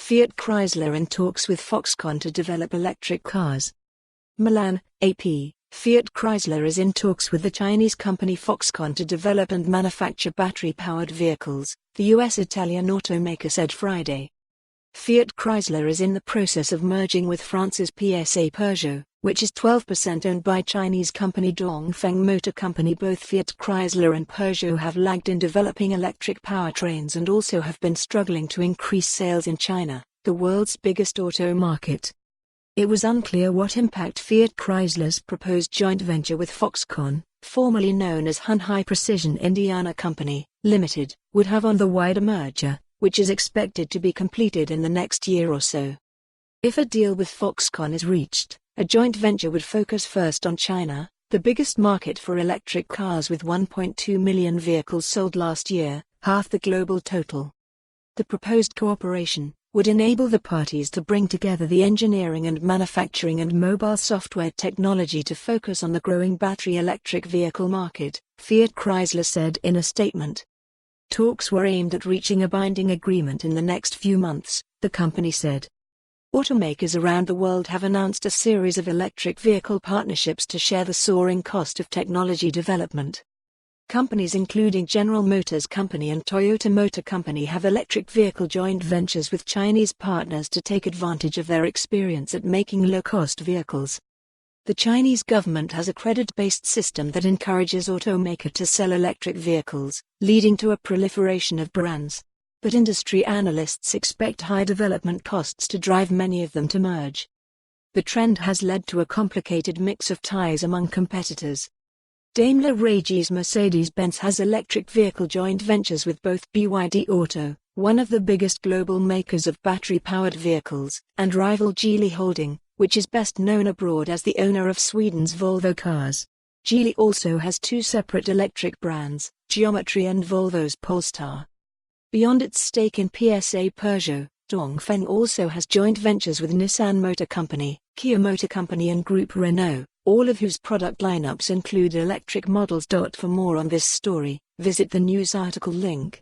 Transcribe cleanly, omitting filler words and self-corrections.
Fiat Chrysler in talks with Foxconn to develop electric cars. Milan, AP. Fiat Chrysler is in talks with the Chinese company Foxconn to develop and manufacture battery-powered vehicles, the U.S. Italian automaker said Friday. Fiat Chrysler is in the process of merging with France's PSA Peugeot, which is 12% owned by Chinese company Dongfeng Motor Co. Both Fiat Chrysler and Peugeot have lagged in developing electric powertrains and also have been struggling to increase sales in China, the world's biggest auto market. It was unclear what impact Fiat Chrysler's proposed joint venture with Foxconn, formerly known as Hon Hai Precision Ind Company, Limited, would have on the wider merger, which is expected to be completed in the next year or so. If a deal with Foxconn is reached, a joint venture would focus first on China, the biggest market for electric cars with 1.2 million vehicles sold last year, half the global total. The proposed cooperation would enable the parties to bring together the engineering and manufacturing and mobile software technology to focus on the growing battery electric vehicle market, Fiat Chrysler said in a statement. Talks were aimed at reaching a binding agreement in the next few months, the company said. Automakers around the world have announced a series of electric vehicle partnerships to share the soaring cost of technology development. Companies including General Motors Company and Toyota Motor Company have electric vehicle joint ventures with Chinese partners to take advantage of their experience at making low-cost vehicles. The Chinese government has a credit-based system that encourages automakers to sell electric vehicles, leading to a proliferation of brands. But industry analysts expect high development costs to drive many of them to merge. The trend has led to a complicated mix of ties among competitors. Daimler AG's Mercedes-Benz has electric vehicle joint ventures with both BYD Auto, one of the biggest global makers of battery-powered vehicles, and rival Geely Holding, which is best known abroad as the owner of Sweden's Volvo Cars. Geely also has two separate electric brands, Geometry and Volvo's Polestar. Beyond its stake in PSA Peugeot, Dongfeng also has joint ventures with Nissan Motor Company, Kia Motor Company and Group Renault, all of whose product lineups include electric models. For more on this story, visit the news article link.